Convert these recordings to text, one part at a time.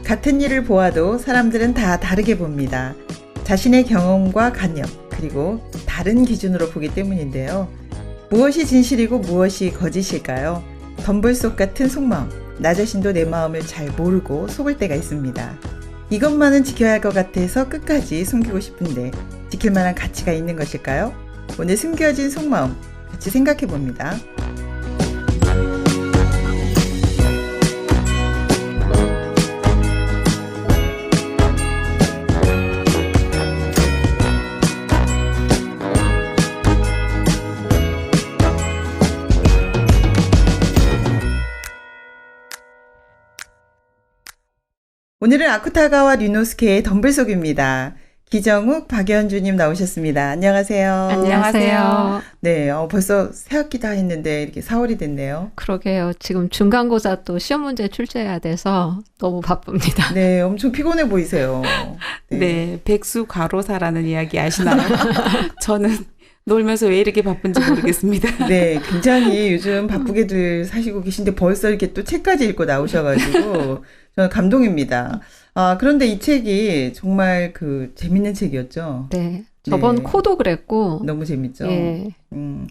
같은 일을 보아도 사람들은 다 다르게 봅니다. 자신의 경험과 관념, 그리고 다른 기준으로 보기 때문인데요. 무엇이 진실이고 무엇이 거짓일까요? 덤불 속 같은 속마음, 나 자신도 내 마음을 잘 모르고 속을 때가 있습니다. 이것만은 지켜야 할 것 같아서 끝까지 숨기고 싶은데 지킬 만한 가치가 있는 것일까요? 오늘 숨겨진 속마음 같이 생각해 봅니다. 오늘은 아쿠타가와 류노스케의 덤불 속입니다. 기정욱, 박연주님 나오셨습니다. 안녕하세요. 안녕하세요. 네, 벌써 새학기 다 했는데 이렇게 4월이 됐네요. 그러게요. 지금 중간고사 또 시험 문제 출제해야 돼서 너무 바쁩니다. 네, 엄청 피곤해 보이세요. 네, 백수과로사라는 이야기 아시나요? 저는 놀면서 왜 이렇게 바쁜지 모르겠습니다. 네, 굉장히 요즘 바쁘게들 사시고 계신데 벌써 이렇게 또 책까지 읽고 나오셔가지고 저는 감동입니다. 그런데 이 책이 정말 재밌는 책이었죠. 네. 저번 네. 코도 그랬고. 너무 재밌죠. 예.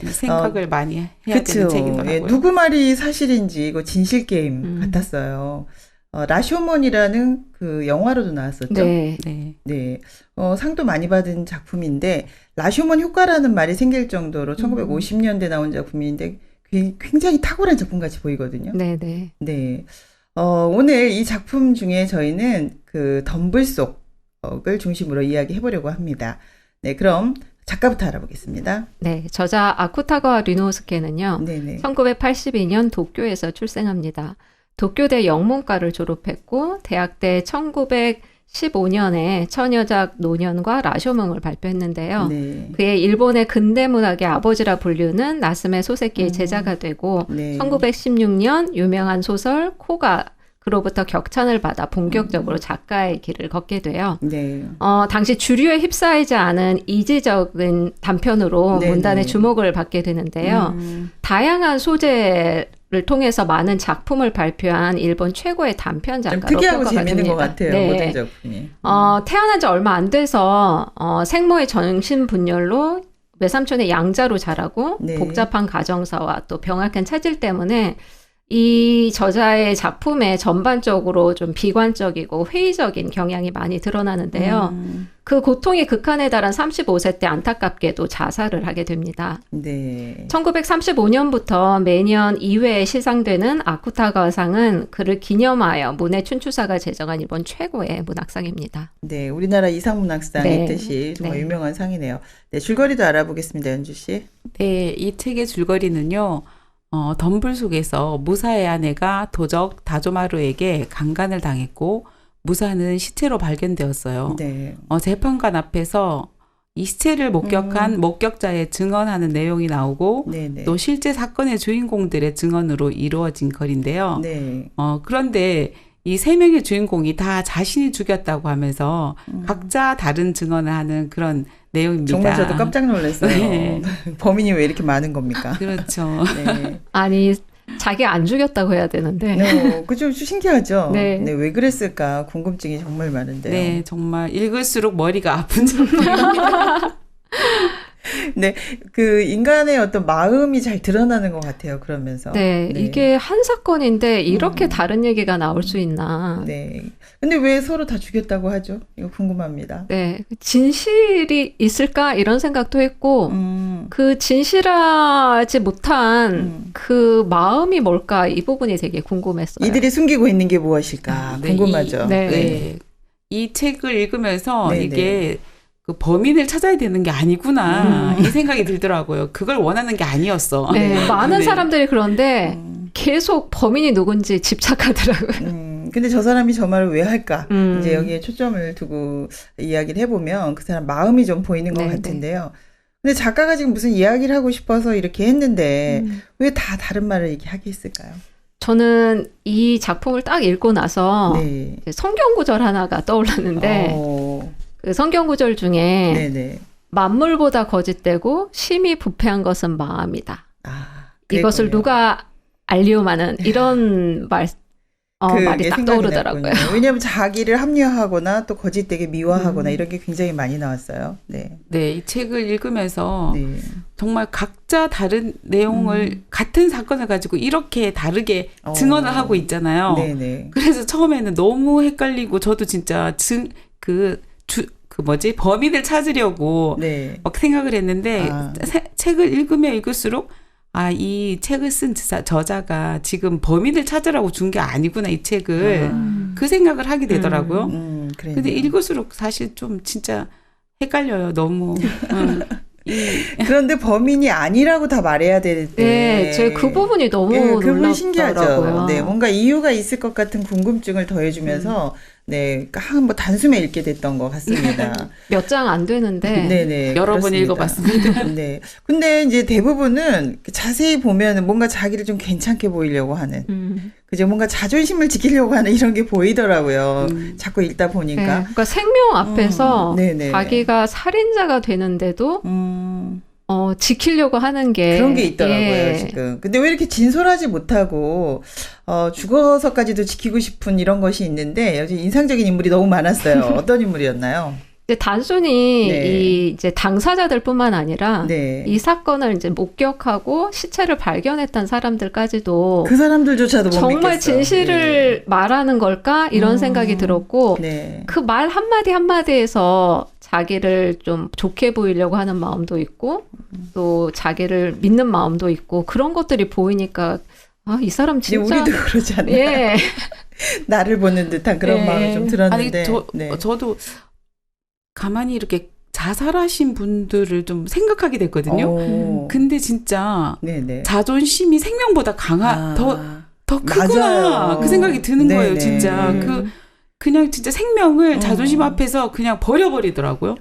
생각을 많이 해야 그쵸. 되는 책이더라고요. 예, 누구 말이 사실인지 이거 진실 게임 같았어요. 라쇼몬이라는 그 영화로도 나왔었죠. 네. 네. 상도 많이 받은 작품인데 라쇼몬 효과라는 말이 생길 정도로 1950년대 나온 작품인데 굉장히 탁월한 작품같이 보이거든요. 네, 네. 네. 오늘 이 작품 중에 저희는 그 덤불 속을 중심으로 이야기해 보려고 합니다. 네, 그럼 작가부터 알아보겠습니다. 네, 저자 아쿠타가와 류노스케는요. 네네. 1982년 도쿄에서 출생합니다. 도쿄대 영문과를 졸업했고 대학 때 1915년에 처녀작 노년과 라쇼몽을 발표했는데요. 네. 그의 일본의 근대문학의 아버지라 불리는 나스메 소세키의 제자가 되고 네. 1916년 유명한 소설 코가 그로부터 격찬을 받아 본격적으로 작가의 길을 걷게 돼요. 네. 당시 주류에 휩싸이지 않은 이지적인 단편으로 네네. 문단의 주목을 받게 되는데요. 다양한 소재를 통해서 많은 작품을 발표한 일본 최고의 단편 좀 작가로 특이하고 평가가 재밌는 됩니다. 것 같아요. 네. 모든 작품이. 태어난 지 얼마 안 돼서 생모의 정신분열로 외삼촌의 양자로 자라고 네. 복잡한 가정사와 또 병약한 체질 때문에 이 저자의 작품에 전반적으로 좀 비관적이고 회의적인 경향이 많이 드러나는데요. 그 고통의 극한에 달한 35세 때 안타깝게도 자살을 하게 됩니다. 네. 1935년부터 매년 2회에 시상되는 아쿠타가상은 그를 기념하여 문해 춘추사가 제정한 일본 최고의 문학상입니다. 네, 우리나라 이상문학상의 네. 뜻이 정말 네. 유명한 상이네요. 네, 줄거리도 알아보겠습니다, 연주 씨. 네, 이 책의 줄거리는요. 덤불 속에서 무사의 아내가 도적 다조마루에게 강간을 당했고 무사는 시체로 발견되었어요. 네. 재판관 앞에서 이 시체를 목격한 목격자의 증언하는 내용이 나오고 네네. 또 실제 사건의 주인공들의 증언으로 이루어진 글인데요. 네. 그런데 이 세 명의 주인공이 다 자신이 죽였다고 하면서 각자 다른 증언을 하는 그런 내용입니다. 정말 저도 깜짝 놀랐어요. 네. 범인이 왜 이렇게 많은 겁니까? 그렇죠. 네. 아니 자기 안 죽였다고 해야 되는데 그좀 신기하죠? 네. 네, 왜 그랬을까? 궁금증이 정말 많은데요. 네, 정말 읽을수록 머리가 아픈 작품입니다. 네, 그 인간의 어떤 마음이 잘 드러나는 것 같아요. 그러면서. 네, 이게 한 사건인데 이렇게 다른 얘기가 나올 수 있나. 네. 근데 왜 서로 다 죽였다고 하죠? 이거 궁금합니다. 네, 진실이 있을까 이런 생각도 했고 그 진실하지 못한 그 마음이 뭘까 이 부분이 되게 궁금했어요. 이들이 숨기고 있는 게 무엇일까? 네, 궁금하죠. 네. 이 책을 읽으면서 네, 이게 그 범인을 찾아야 되는 게 아니구나 이 생각이 들더라고요. 그걸 원하는 게 아니었어. 네, 많은 네. 사람들이 그런데 계속 범인이 누군지 집착하더라고요. 근데 저 사람이 저 말을 왜 할까? 음. 이제 여기에 초점을 두고 이야기를 해보면 그 사람 마음이 좀 보이는 것 네, 같은데요. 근데 작가가 지금 무슨 이야기를 하고 싶어서 이렇게 했는데 왜 다 다른 말을 이렇게 하게 했을까요? 저는 이 작품을 딱 읽고 나서 네. 성경 구절 하나가 떠올랐는데 그 성경 구절 중에 네네. 만물보다 거짓되고 심히 부패한 것은 마음이다. 아, 이것을 그랬군요. 누가 알리오마는 이런 말 말이 딱 떠오르더라고요. 났군요. 왜냐하면 자기를 합리화하거나 또 거짓되게 미화하거나 이런 게 굉장히 많이 나왔어요. 네. 네, 이 책을 읽으면서 네. 정말 각자 다른 내용을 같은 사건을 가지고 이렇게 다르게 증언을 하고 있잖아요. 네네. 그래서 처음에는 너무 헷갈리고 저도 진짜 범인을 찾으려고 네. 막 생각을 했는데 책을 읽으면 읽을수록 이 책을 쓴 저자가 지금 범인을 찾으라고 준 게 아니구나, 이 책을. 그 생각을 하게 되더라고요. 근데 읽을수록 사실 좀 진짜 헷갈려요, 너무. 그런데 범인이 아니라고 다 말해야 되는데. 네, 제가 그 부분이 너무 그분 신기하죠. 놀랍더라고요. 네, 뭔가 이유가 있을 것 같은 궁금증을 더해주면서 네, 뭐 단숨에 읽게 됐던 것 같습니다. 몇 장 안 되는데 네네, 여러 번 그렇습니다. 읽어봤습니다. 네, 근데 이제 대부분은 자세히 보면 뭔가 자기를 좀 괜찮게 보이려고 하는, 그죠? 뭔가 자존심을 지키려고 하는 이런 게 보이더라고요. 자꾸 읽다 보니까. 네, 그러니까 생명 앞에서 네네. 자기가 살인자가 되는데도 지키려고 하는 게 그런 게 있더라고요, 예. 지금. 근데 왜 이렇게 진솔하지 못하고, 죽어서까지도 지키고 싶은 이런 것이 있는데, 요즘 인상적인 인물이 너무 많았어요. 어떤 인물이었나요? 이제 단순히 네. 이제 당사자들뿐만 아니라 네. 이 사건을 이제 목격하고 시체를 발견했던 사람들까지도 그 사람들조차도 못 정말 믿겠어. 진실을 말하는 걸까 이런 생각이 들었고 네. 그 말 한마디 한마디에서 자기를 좀 좋게 보이려고 하는 마음도 있고 또 자기를 믿는 마음도 있고 그런 것들이 보이니까 이 사람 진짜 우리도 그러지 않나요? 예. 나를 보는 듯한 그런 예. 마음이 좀 들었는데. 저도 가만히 이렇게 자살하신 분들을 좀 생각하게 됐거든요. 근데 진짜 네네. 자존심이 생명보다 더 크구나. 맞아요. 그 생각이 드는 네네. 거예요, 진짜. 그냥 진짜 생명을 자존심 앞에서 그냥 버려버리더라고요.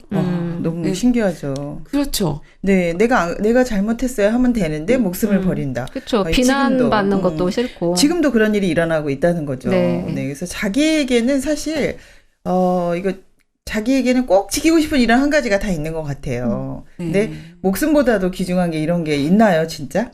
너무 네. 신기하죠. 그렇죠. 네, 내가 잘못했어요 하면 되는데 목숨을 버린다. 그렇죠. 지금도, 비난받는 것도 싫고. 지금도 그런 일이 일어나고 있다는 거죠. 네. 네, 그래서 자기에게는 사실 이거 자기에게는 꼭 지키고 싶은 이런 한 가지가 다 있는 것 같아요. 근데 목숨보다도 귀중한 게 이런 게 있나요, 진짜?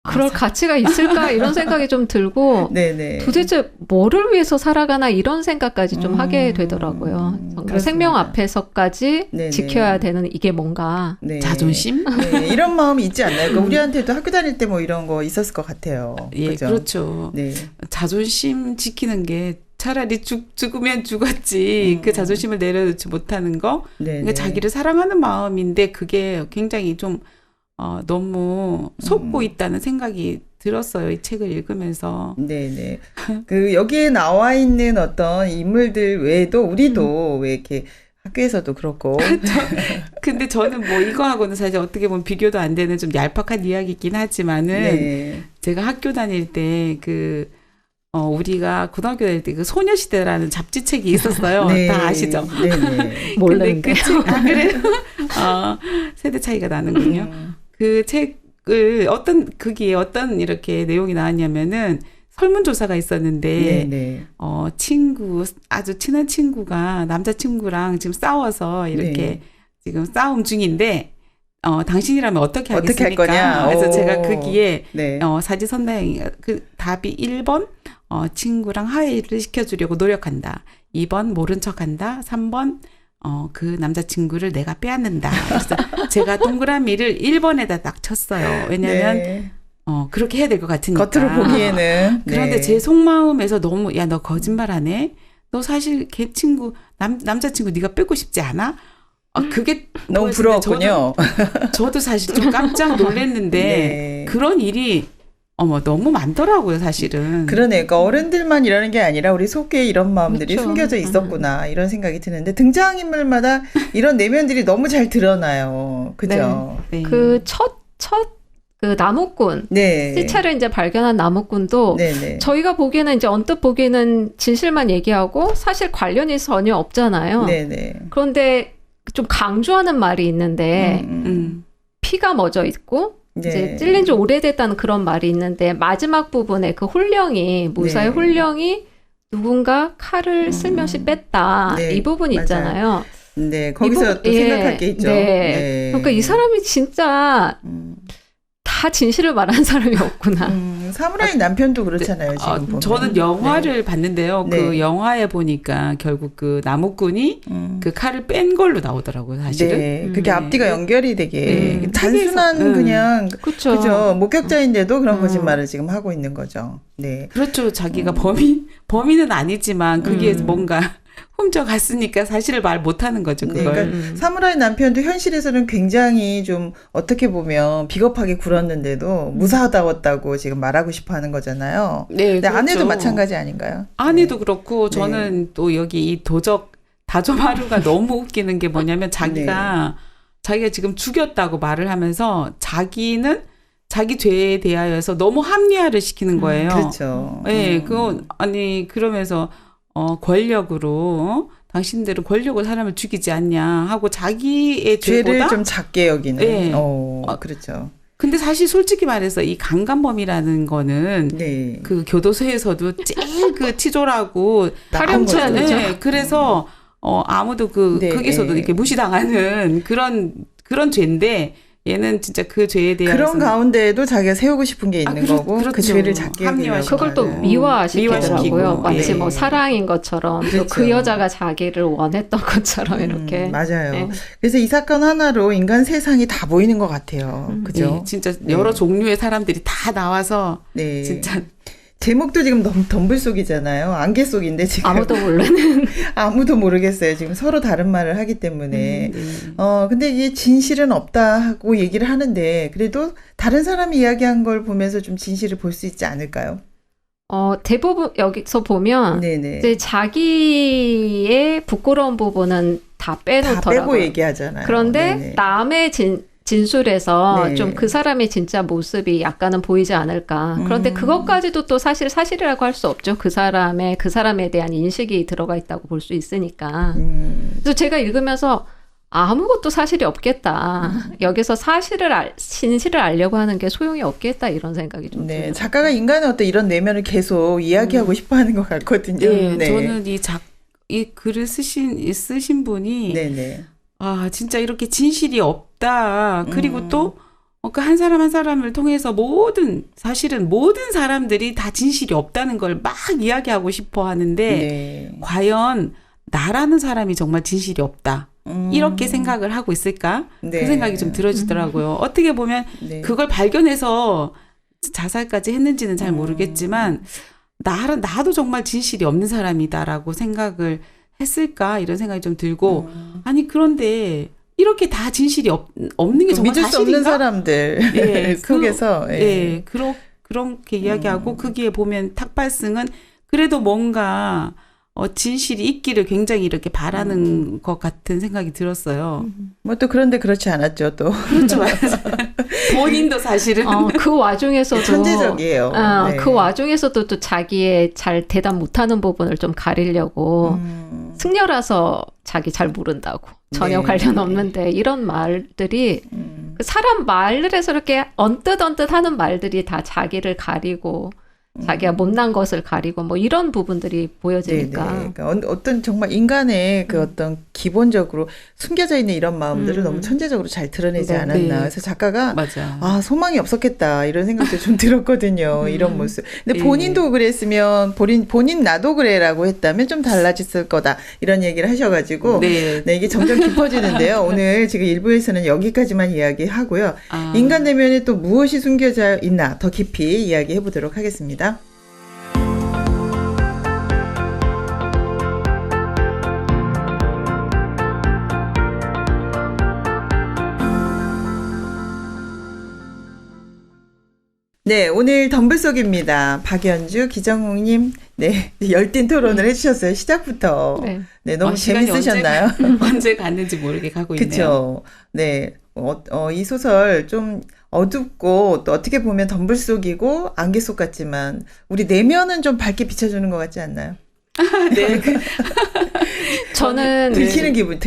그럴 가치가 있을까 이런 생각이 좀 들고 네네. 도대체 뭐를 위해서 살아가나 이런 생각까지 좀 하게 되더라고요. 정말 생명 앞에서까지 네네. 지켜야 되는 이게 뭔가. 네. 자존심? 네, 이런 마음이 있지 않나요? 그러니까 우리한테도 학교 다닐 때 뭐 이런 거 있었을 것 같아요. 예, 그죠? 그렇죠. 네. 자존심 지키는 게 차라리 죽으면 죽었지 그 자존심을 내려놓지 못하는 거. 그러니까 자기를 사랑하는 마음인데 그게 굉장히 좀 너무 속고 있다는 생각이 들었어요. 이 책을 읽으면서. 네네. 여기에 나와 있는 어떤 인물들 외에도 우리도 왜 이렇게 학교에서도 그렇고. 근데 저는 뭐 이거하고는 사실 어떻게 보면 비교도 안 되는 좀 얄팍한 이야기이긴 하지만은 네. 제가 학교 다닐 때 우리가 고등학교 다닐 때 그 소녀시대라는 잡지책이 있었어요. 네. 다 아시죠? 네네. 몰랐는데. 그래요? 세대 차이가 나는군요. 그 책을 거기에 어떤 이렇게 내용이 나왔냐면은 설문조사가 있었는데, 네네. 아주 친한 친구가 남자친구랑 지금 싸워서 이렇게 지금 싸움 중인데, 당신이라면 어떻게 하겠습니까? 할 거냐? 그래서 제가 거기에, 네. 사지선다형, 답이 1번, 친구랑 화해를 시켜주려고 노력한다. 2번, 모른 척 한다. 3번, 그 남자친구를 내가 빼앗는다. 그래서 제가 동그라미를 1번에다 딱 쳤어요. 왜냐면, 네. 그렇게 해야 될 것 같으니까. 겉으로 보기에는. 그런데 네. 제 속마음에서 너무, 야, 너 거짓말하네? 너 사실 걔 친구, 남자친구 네가 뺏고 싶지 않아? 그게 너무 부러웠군요. 저도 사실 좀 깜짝 놀랐는데, 네. 그런 일이, 너무 많더라고요, 사실은. 그러네. 그러니까 어른들만 이러는 게 아니라 우리 속에 이런 마음들이 그렇죠. 숨겨져 있었구나. 이런 생각이 드는데 등장인물마다 이런 내면들이 너무 잘 드러나요. 그죠? 네. 그 나무꾼. 네. 시체를 이제 발견한 나무꾼도 네네. 저희가 보기에는 이제 언뜻 보기에는 진실만 얘기하고 사실 관련이 전혀 없잖아요. 네네. 그런데 좀 강조하는 말이 있는데 피가 멎어 있고 네. 이제 찔린 지 오래됐다는 그런 말이 있는데 마지막 부분에 그 홀령이 무사히 네. 홀령이 누군가 칼을 슬며시 뺐다. 네, 이 부분 맞아요. 있잖아요. 네. 거기서 또 생각할 게 있죠. 네. 네. 그러니까 이 사람이 진짜 다 진실을 말하는 사람이 없구나. 사무라이 남편도 그렇잖아요. 지금 보면. 저는 영화를 봤는데요. 네. 그 영화에 보니까 결국 그 나무꾼이 그 칼을 뺀 걸로 나오더라고요. 사실은. 네, 그게 앞뒤가 연결이 되게 네. 단순한 책에서, 그냥 그쵸. 그죠. 목격자인데도 그런 거짓말을 지금 하고 있는 거죠. 네. 그렇죠. 자기가 범인은 아니지만 그게 뭔가 훔쳐갔으니까 사실을 말 못하는 거죠. 네, 그걸. 그러니까 사무라이 남편도 현실에서는 굉장히 좀 어떻게 보면 비겁하게 굴었는데도 무사하다웠다고 지금 말하고 싶어 하는 거잖아요. 네, 근데 그렇죠. 아내도 마찬가지 아닌가요? 아내도 그렇고 저는 또 여기 이 도적 다조마루가 너무 웃기는 게 뭐냐면 자기가 지금 죽였다고 말을 하면서 자기는 자기 죄에 대하여서 너무 합리화를 시키는 거예요. 그렇죠. 네, 그건 아니 그러면서 권력으로 당신들은 권력으로 사람을 죽이지 않냐 하고 자기의 죄를 죄보다 좀 작게 여기는. 네. 그렇죠. 근데 사실 솔직히 말해서 이 강간범이라는 거는 네. 그 교도소에서도 제일 그 치졸하고 나쁜 거죠. 네, 그래서 아무도 네, 거기서도 네. 이렇게 무시당하는 그런 죄인데 얘는 진짜 그 죄에 대해서 그런 가운데에도 자기가 세우고 싶은 게 있는 거고 그 그렇죠. 죄를 작게 합리화 여기려고 그걸 또 하는. 미화시키더라고요. 미화시키고. 마치 예. 뭐 사랑인 것처럼 또 그렇죠. 그 여자가 자기를 원했던 것처럼 이렇게. 맞아요. 네. 그래서 이 사건 하나로 인간 세상이 다 보이는 것 같아요. 그죠? 네, 진짜 여러 종류의 사람들이 다 나와서 네. 진짜 제목도 지금 덤불 속이잖아요. 안개 속인데 지금 아무도 모르는. 아무도 모르겠어요. 지금 서로 다른 말을 하기 때문에. 네. 근데 이게 진실은 없다 하고 얘기를 하는데 그래도 다른 사람이 이야기한 걸 보면서 좀 진실을 볼 수 있지 않을까요? 대부분 여기서 보면 네네. 이제 자기의 부끄러운 부분은 다 빼놓더라고요. 다 빼고 얘기하잖아요. 그런데 네네. 남의 진술에서 네. 좀 그 사람의 진짜 모습이 약간은 보이지 않을까. 그런데 그것까지도 또 사실이라고 할 수 없죠. 그 사람에 대한 인식이 들어가 있다고 볼 수 있으니까. 그래서 제가 읽으면서 아무것도 사실이 없겠다. 여기서 진실을 알려고 하는 게 소용이 없겠다. 이런 생각이 좀 네, 들어요. 작가가 인간의 어떤 이런 내면을 계속 이야기하고 싶어 하는 것 같거든요. 네, 저는 이 글을 쓰신 분이 네네. 진짜 이렇게 진실이 없다. 그리고 또 그 한 사람 한 사람을 통해서 사실은 모든 사람들이 다 진실이 없다는 걸 막 이야기하고 싶어 하는데 네. 과연 나라는 사람이 정말 진실이 없다. 이렇게 생각을 하고 있을까? 네. 그 생각이 좀 들어지더라고요. 어떻게 보면 네. 그걸 발견해서 자살까지 했는지는 잘 모르겠지만 나도 정말 진실이 없는 사람이다라고 생각을 했을까? 이런 생각이 좀 들고 아니 그런데 이렇게 다 진실이 없는 게 정말 믿을 수 없는 사실인가? 사람들 예, 속에서 예, 그렇게 이야기하고 거기에 보면 탁발승은 그래도 뭔가 진실이 있기를 굉장히 이렇게 바라는 것 같은 생각이 들었어요. 뭐 또 그런데 그렇지 않았죠 또. 그렇죠. 본인도 사실은 그 와중에서도 천재적이에요. 네. 그 와중에서도 또 자기의 잘 대답 못하는 부분을 좀 가리려고 승려라서 자기 잘 모른다고 전혀 네. 관련 없는데 이런 말들이 그 사람 말들에서 이렇게 언뜻 하는 말들이 다 자기를 가리고 자기가 못난 것을 가리고 뭐 이런 부분들이 보여지니까. 네네. 그러니까 어떤 정말 인간의 그 어떤 기본적으로 숨겨져 있는 이런 마음들을 너무 천재적으로 잘 드러내지 네, 않았나. 네. 그래서 작가가 맞아. 소망이 없었겠다 이런 생각도 좀 들었거든요. 이런 모습. 근데 예. 본인도 그랬으면 본인 나도 그래라고 했다면 좀 달라졌을 거다 이런 얘기를 하셔가지고 네. 네, 이게 점점 깊어지는데요. 오늘 지금 1부에서는 여기까지만 이야기하고요. 인간 내면에 또 무엇이 숨겨져 있나 더 깊이 이야기해 보도록 하겠습니다. 네, 오늘 덤불속입니다. 박연주, 기정욱님, 네, 열띤 토론을 해주셨어요. 시작부터. 네. 네, 너무 시간이 재밌으셨나요? 언제 갔는지 모르게 가고 있네요. 그렇죠. 네, 이 소설 좀 어둡고 또 어떻게 보면 덤불속이고 안개 속 같지만 우리 내면은 좀 밝게 비춰주는 것 같지 않나요? 네. 저는 들키는 기분.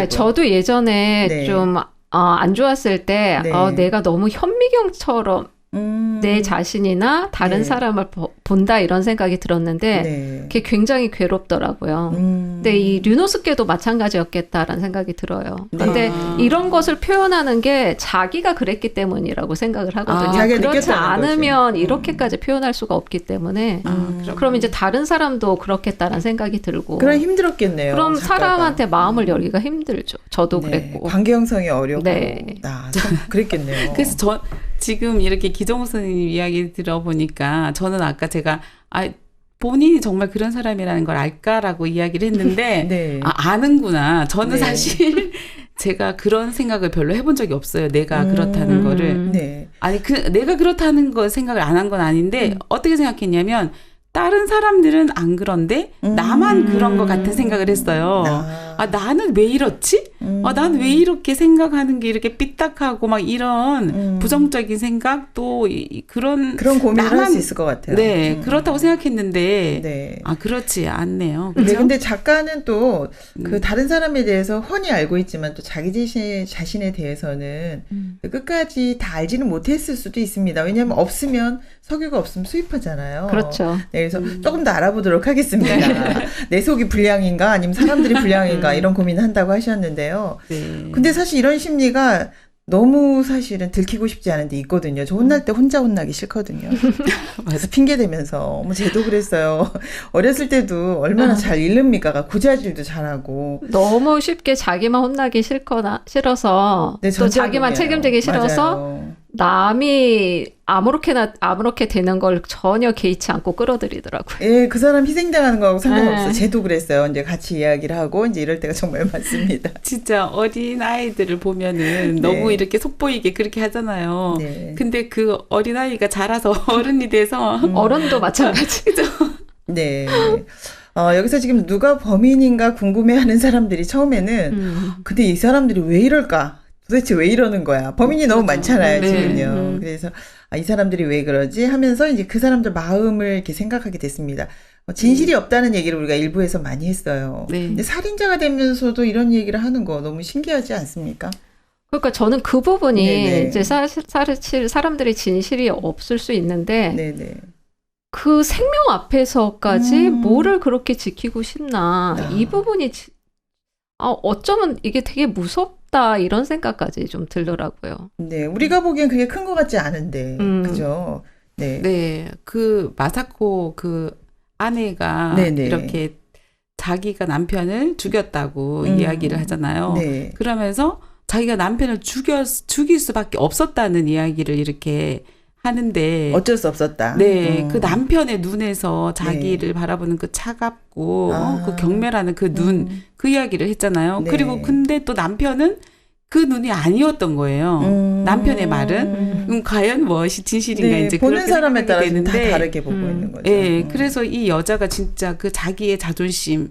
저도 예전에 네. 좀 안 좋았을 때 네. 내가 너무 현미경처럼 내 자신이나 다른 네. 사람을 본다 이런 생각이 들었는데 네. 그게 굉장히 괴롭더라고요. 근데 이 류노스케도 마찬가지였겠다라는 생각이 들어요. 근데 이런 것을 표현하는 게 자기가 그랬기 때문이라고 생각을 하거든요. 자기가 그렇지 느꼈다는 않으면 거지. 이렇게까지 표현할 수가 없기 때문에 그럼 이제 다른 사람도 그렇겠다는 생각이 들고 그럼 힘들었겠네요. 그럼 작가가. 사람한테 마음을 열기가 힘들죠. 저도 네. 그랬고. 관계 형성이 어렵고 네. 참 그랬겠네요. 그래서 지금 이렇게 기정호 선생님 이야기 들어보니까 저는 아까 제가 본인이 정말 그런 사람이라는 걸 알까라고 이야기를 했는데 네. 아는구나. 저는 네. 사실 제가 그런 생각을 별로 해본 적이 없어요. 내가 그렇다는 거를. 네. 아니 내가 그렇다는 거 생각을 안 한 건 아닌데 어떻게 생각했냐면 다른 사람들은 안 그런데 나만 그런 것 같은 생각을 했어요. 나는 왜 이렇지? 나는 왜 이렇게 생각하는 게 이렇게 삐딱하고 막 이런 부정적인 생각 또 그런 고민을 할 수 있을 것 같아요. 네, 그렇다고 생각했는데 네. 그렇지 않네요. 네, 그렇죠? 근데 작가는 또 그 다른 사람에 대해서 훤히 알고 있지만 또 자기 자신에 대해서는 끝까지 다 알지는 못했을 수도 있습니다. 왜냐하면 없으면 석유가 없으면 수입하잖아요. 그렇죠. 네, 그래서 조금 더 알아보도록 하겠습니다. 내 속이 불량인가 아니면 사람들이 불량인가 이런 고민을 한다고 하셨는데요. 네. 근데 사실 이런 심리가 너무 사실은 들키고 싶지 않은데 있거든요. 저 혼날 때 혼자 혼나기 싫거든요. 그래서 핑계 대면서 쟤도 그랬어요. 어렸을 때도 얼마나 잘 잃습니까? 고자질도 잘하고. 너무 쉽게 자기만 혼나기 싫어서 네, 또 자기만 책임지기 싫어서 맞아요. 남이 아무렇게 되는 걸 전혀 개의치 않고 끌어들이더라고요. 예, 그 사람 희생당하는 거하고 상관없어. 네. 쟤도 그랬어요. 이제 같이 이야기를 하고 이제 이럴 때가 정말 많습니다. 진짜 어린 아이들을 보면은 네. 너무 이렇게 속보이게 그렇게 하잖아요. 네. 근데 그 어린 아이가 자라서 어른이 돼서 어른도 마찬가지. 네. 여기서 지금 누가 범인인가 궁금해하는 사람들이 처음에는 근데 이 사람들이 왜 이럴까? 도대체 왜 이러는 거야? 범인이 너무 많잖아요, 네. 지금요. 그래서 이 사람들이 왜 그러지? 하면서 이제 그 사람들 마음을 이렇게 생각하게 됐습니다. 진실이 없다는 얘기를 우리가 일부에서 많이 했어요. 네. 근데 살인자가 되면서도 이런 얘기를 하는 거 너무 신기하지 않습니까? 그러니까 저는 그 부분이 네네. 이제 사람들이 진실이 없을 수 있는데 네네. 그 생명 앞에서까지 뭐를 그렇게 지키고 싶나 이 부분이 어쩌면 이게 되게 무섭다 이런 생각까지 좀 들더라고요. 네, 우리가 보기엔 그게 큰 것 같지 않은데, 그죠? 네. 네, 그 마사코 그 아내가 네네. 이렇게 자기가 남편을 죽였다고 이야기를 하잖아요. 네. 그러면서 자기가 남편을 죽일 수밖에 없었다는 이야기를 이렇게 하는데 어쩔 수 없었다. 네, 그 남편의 눈에서 자기를 바라보는 그 차갑고 그 경멸하는 그 눈, 그 이야기를 했잖아요. 네. 그리고 근데 또 남편은 그 눈이 아니었던 거예요. 남편의 말은 과연 무엇이 진실인가 네, 이제 보는 그렇게 사람에 따라 다 되는데, 다르게 보고 있는 거죠. 네, 그래서 이 여자가 진짜 그 자기의 자존심,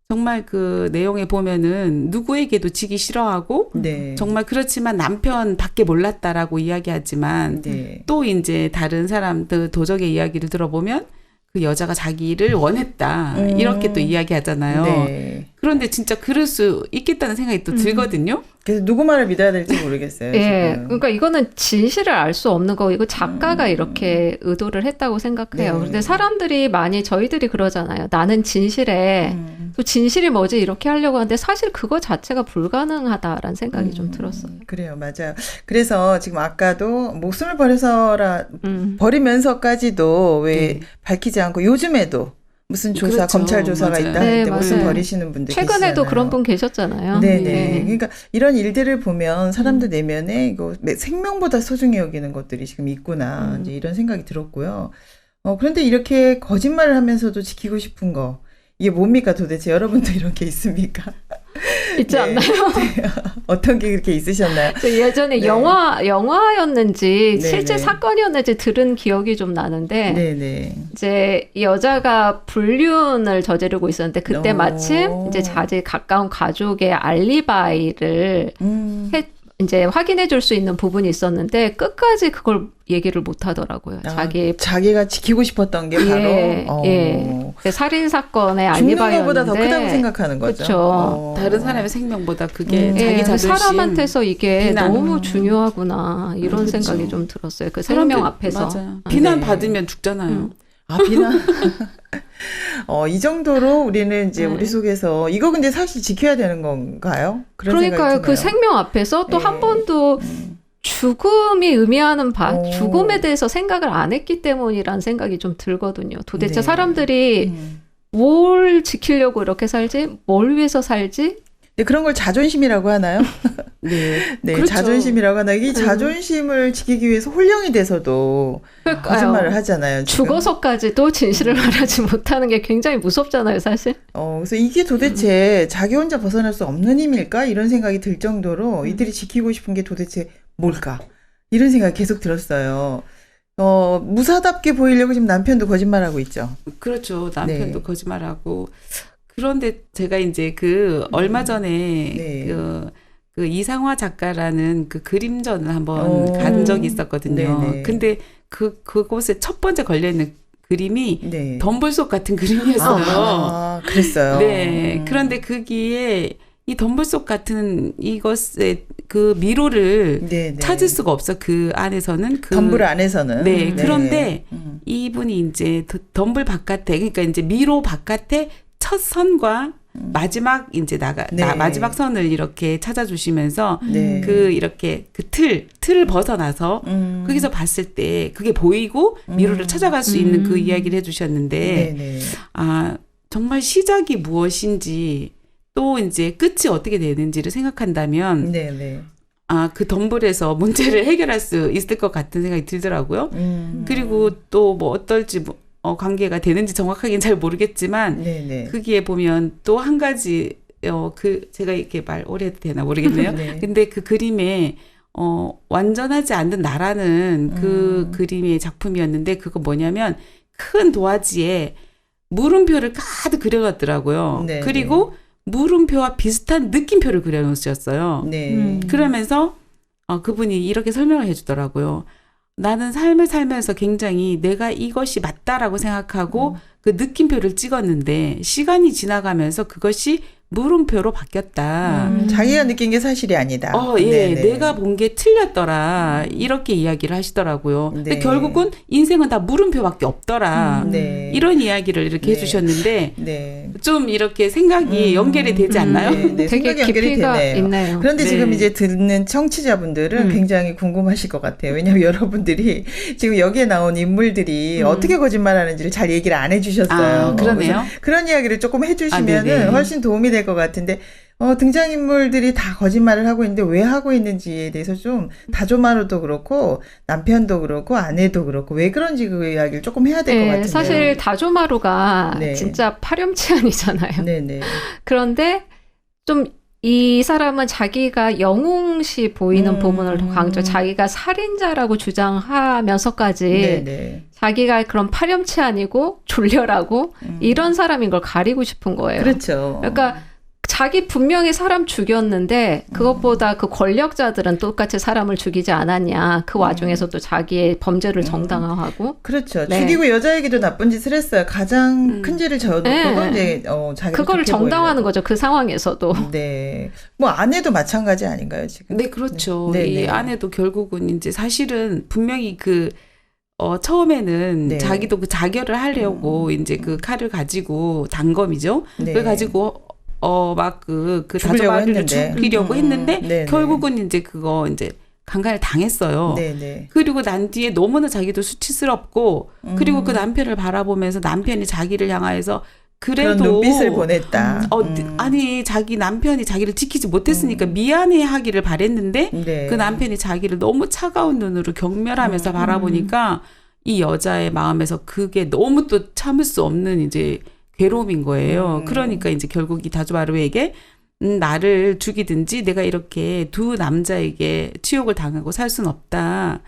정말 그 내용에 보면은 누구에게도 지기 싫어하고 네. 정말 그렇지만 남편밖에 몰랐다라고 이야기하지만 네. 또 이제 다른 사람들 도적의 이야기를 들어보면 그 여자가 자기를 원했다 이렇게 또 이야기하잖아요. 네. 그런데 진짜 그럴 수 있겠다는 생각이 또 들거든요. 그래서 누구 말을 믿어야 될지 모르겠어요. 예, 지금. 그러니까 이거는 진실을 알 수 없는 거고 이거 작가가 이렇게 의도를 했다고 생각해요. 네. 그런데 사람들이 많이 저희들이 그러잖아요. 나는 진실에 또 진실이 뭐지 이렇게 하려고 하는데 사실 그거 자체가 불가능하다라는 생각이 좀 들었어요. 그래요, 맞아요. 그래서 지금 아까도 목숨을 버리면서까지도 왜 밝히지 않고 요즘에도 무슨 조사, 그렇죠. 검찰 조사가 맞아요. 있다 네, 하는데 목숨 맞아요. 버리시는 분들 최근에도 계시잖아요. 그런 분 계셨잖아요. 네네. 네. 그러니까 이런 일들을 보면 사람들 내면에 이거 생명보다 소중히 여기는 것들이 지금 있구나. 이제 이런 생각이 들었고요. 그런데 이렇게 거짓말을 하면서도 지키고 싶은 거. 이게 뭡니까 도대체? 여러분도 이런 게 있습니까? 있지 네. 않나요? 어떤 게 그렇게 있으셨나요? 예전에 네. 영화였는지 네네. 실제 사건이었는지 들은 기억이 좀 나는데 네네. 이제 이 여자가 불륜을 저지르고 있었는데 그때 마침 이제 자기 가까운 가족의 알리바이를 이제 확인해 줄 수 있는 부분이 있었는데 끝까지 그걸 얘기를 못 하더라고요. 자기가 지키고 싶었던 게 바로 예. 살인 사건의 죽는 알리바이였는데 것보다 더 크다고 생각하는 거죠. 그렇죠. 다른 사람의 생명보다 그게 자기 자존심. 사람한테서 이게 비난. 너무 중요하구나 이런 그렇죠. 생각이 좀 들었어요. 그 생명 앞에서. 맞아요. 비난 받으면 죽잖아요. 비난. 이 정도로 우리는 이제 우리 속에서 이거 근데 사실 지켜야 되는 건가요? 그러니까요. 그 생명 앞에서 또 한 번도 죽음이 의미하는 죽음에 대해서 생각을 안 했기 때문이라는 생각이 좀 들거든요. 도대체 사람들이 뭘 지키려고 이렇게 살지? 뭘 위해서 살지? 네, 그런 걸 자존심이라고 하나요? 네, 그렇죠. 자존심이라고 하나. 이 자존심을 지키기 위해서 홀령이 돼서도 거짓말을 하잖아요. 지금. 죽어서까지도 진실을 말하지 못하는 게 굉장히 무섭잖아요, 사실. 그래서 이게 도대체 자기 혼자 벗어날 수 없는 힘일까? 이런 생각이 들 정도로 이들이 지키고 싶은 게 도대체 뭘까? 이런 생각이 계속 들었어요. 무사답게 보이려고 지금 남편도 거짓말하고 있죠. 그렇죠. 남편도 거짓말하고. 그런데 제가 이제 얼마 전에 그 이상화 작가라는 그 그림전을 한번 간 적이 있었거든요. 근데 그곳에 첫 번째 걸려있는 그림이 덤불속 같은 그림이었어요. 그랬어요. 네. 그런데 거기에 이 덤불속 같은 이것의 그 미로를 찾을 수가 없어. 그 안에서는. 덤불 안에서는. 네. 그런데 이분이 이제 덤불 바깥에, 그러니까 이제 미로 바깥에 첫 선과 마지막 이제 마지막 선을 이렇게 찾아주시면서 이렇게 그 틀을 벗어나서 거기서 봤을 때 그게 보이고 미로를 찾아갈 수 있는 그 이야기를 해주셨는데 정말 시작이 무엇인지 또 이제 끝이 어떻게 되는지를 생각한다면 그 덤불에서 문제를 해결할 수 있을 것 같은 생각이 들더라고요. 그리고 또 뭐 어떨지 관계가 되는지 정확하게는 잘 모르겠지만 거기에 보면 또 한 가지 제가 이렇게 말 오래 해도 되나 모르겠네요. 근데 그 그림에 완전하지 않는 나라는 그 그림의 작품이었는데 그거 뭐냐면 큰 도화지에 물음표를 가득 그려놨더라고요. 그리고 물음표와 비슷한 느낌표를 그려놓으셨어요. 그러면서 그분이 이렇게 설명을 해주더라고요. 나는 삶을 살면서 굉장히 내가 이것이 맞다라고 생각하고 그 느낌표를 찍었는데 시간이 지나가면서 그것이 물음표로 바뀌었다. 자기가 느낀 게 사실이 아니다. 내가 본 게 틀렸더라. 이렇게 이야기를 하시더라고요. 근데 결국은 인생은 다 물음표밖에 없더라. 이런 이야기를 이렇게 해주셨는데 좀 이렇게 생각이 연결이 되지 않나요? 되게 깊이가 있네요. 그런데 지금 이제 듣는 청취자분들은 굉장히 궁금하실 것 같아요. 왜냐하면 여러분들이 지금 여기에 나온 인물들이 어떻게 거짓말하는지를 잘 얘기를 안 해주셨어요. 그러네요. 그런 이야기를 조금 해주시면은 훨씬 도움이 될 것 같은데 등장인물들이 다 거짓말을 하고 있는데 왜 하고 있는지에 대해서 좀 다조마루도 그렇고 남편도 그렇고 아내도 그렇고 왜 그런지 그 이야기를 조금 해야 될 것 같은데요. 사실 다조마루가 진짜 파렴치한이잖아요. 그런데 좀 이 사람은 자기가 영웅시 보이는 부분을 더 강조, 자기가 살인자라고 주장하면서까지 자기가 그런 파렴치 아니고 졸렬하고 이런 사람인 걸 가리고 싶은 거예요. 그렇죠. 그러니까 자기 분명히 사람 죽였는데 그것보다 그 권력자들은 똑같이 사람을 죽이지 않았냐. 그 와중에서도 자기의 범죄를 정당화하고. 그렇죠. 죽이고 여자에게도 나쁜 짓을 했어요. 가장 큰 죄를 저어놓고 이제 자기가 그거를 정당화하는 거죠. 그 상황에서도. 뭐 아내도 마찬가지 아닌가요 지금? 네, 그렇죠. 이 아내도 결국은 이제 사실은 분명히 처음에는 자기도 그 자결을 하려고 이제 그 칼을 가지고 단검이죠. 그걸 가지고 막 그 다조마루를 죽이려고 했는데 결국은 이제 그거 이제 강간을 당했어요. 그리고 난 뒤에 너무나 자기도 수치스럽고 그리고 그 남편을 바라보면서 남편이 자기를 향하여서 그래도 그런 눈빛을 보냈다. 아니 자기 남편이 자기를 지키지 못했으니까 미안해하기를 바랬는데 그 남편이 자기를 너무 차가운 눈으로 경멸하면서 바라보니까 이 여자의 마음에서 그게 너무 또 참을 수 없는 이제 괴로움인 거예요. 그러니까 이제 결국 이 다조마루에게 나를 죽이든지 내가 이렇게 두 남자에게 치욕을 당하고 살 수는 없다.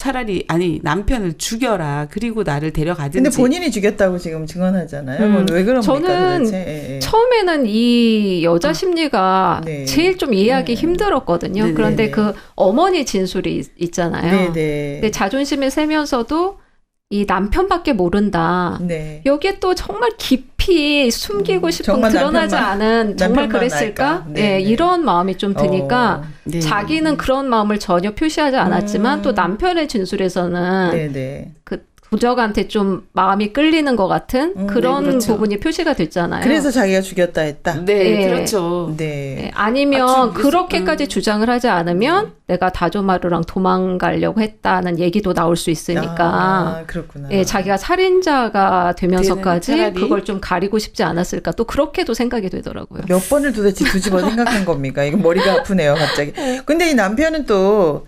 차라리 아니 남편을 죽여라. 그리고 나를 데려가든지. 근데 본인이 죽였다고 지금 증언하잖아요. 왜 그럽니까 저는 도대체? 처음에는 이 여자 심리가 네. 제일 좀 이해하기 힘들었거든요. 네네. 그런데 그 어머니 진술이 있잖아요. 네네. 근데 자존심이 세면서도 이 남편밖에 모른다. 네. 여기에 또 정말 깊이 숨기고 싶은 정말 드러나지 않은 정말 남편만 그랬을까? 알까? 네, 네. 이런 마음이 좀 드니까 네. 자기는 그런 마음을 전혀 표시하지 않았지만 또 남편의 진술에서는 네네. 그 부적한테 좀 마음이 끌리는 것 같은 그런 네, 그렇죠. 부분이 표시가 됐잖아요. 그래서 자기가 죽였다 했다. 네, 네. 그렇죠. 네. 네, 아니면 그렇게까지 주장을 하지 않으면 내가 다조마루랑 도망가려고 했다는 얘기도 나올 수 있으니까 아, 그렇구나. 예, 자기가 살인자가 되면서까지 차라리 그걸 좀 가리고 싶지 않았을까 또 그렇게도 생각이 되더라고요. 몇 번을 도대체 뒤집어 생각한 겁니까? 이거 머리가 아프네요, 갑자기. 근데 이 남편은 또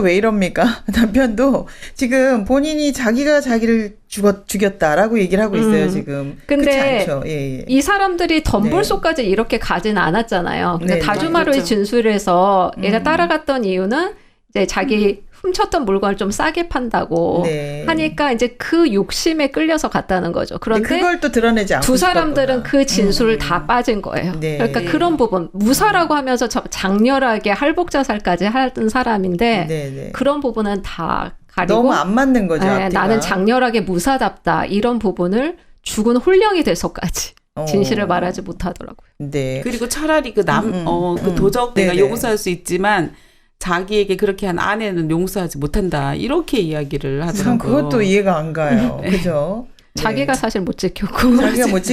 왜 이럽니까? 남편도 지금 본인이 자기가 자기를 죽였다라고 얘기를 하고 있어요, 지금. 근데 그렇지 않죠? 예, 예. 이 사람들이 덤불소까지 이렇게 가진 않았잖아요. 근데 네, 다주마루의 그렇죠. 진술에서 얘가 따라갔던 이유는 이제 자기 훔쳤던 물건을 좀 싸게 판다고 네. 하니까 이제 그 욕심에 끌려서 갔다는 거죠. 근데 그런데 그걸 또 드러내지 않고 두 사람들은 싶었구나. 그 진술을 다 빠진 거예요. 네. 그러니까 그런 부분 무사라고 하면서 장렬하게 할복자살까지 하던 사람인데 네네. 그런 부분은 다 가리고 너무 안 맞는 거죠. 네, 앞뒤가. 나는 장렬하게 무사답다 이런 부분을 죽은 홀령이 돼서까지 진실을 말하지 못하더라고요. 네. 그리고 차라리 그 그 도적 내가 네네. 용서할 수 있지만 자기에게 그렇게 한 아내는 용서하지 못한다. 이렇게 이야기를 참 하더라고요. 그것도 이해가 안 가요. 그죠? 네. 자기가 사실 못 지켰고 자기가 못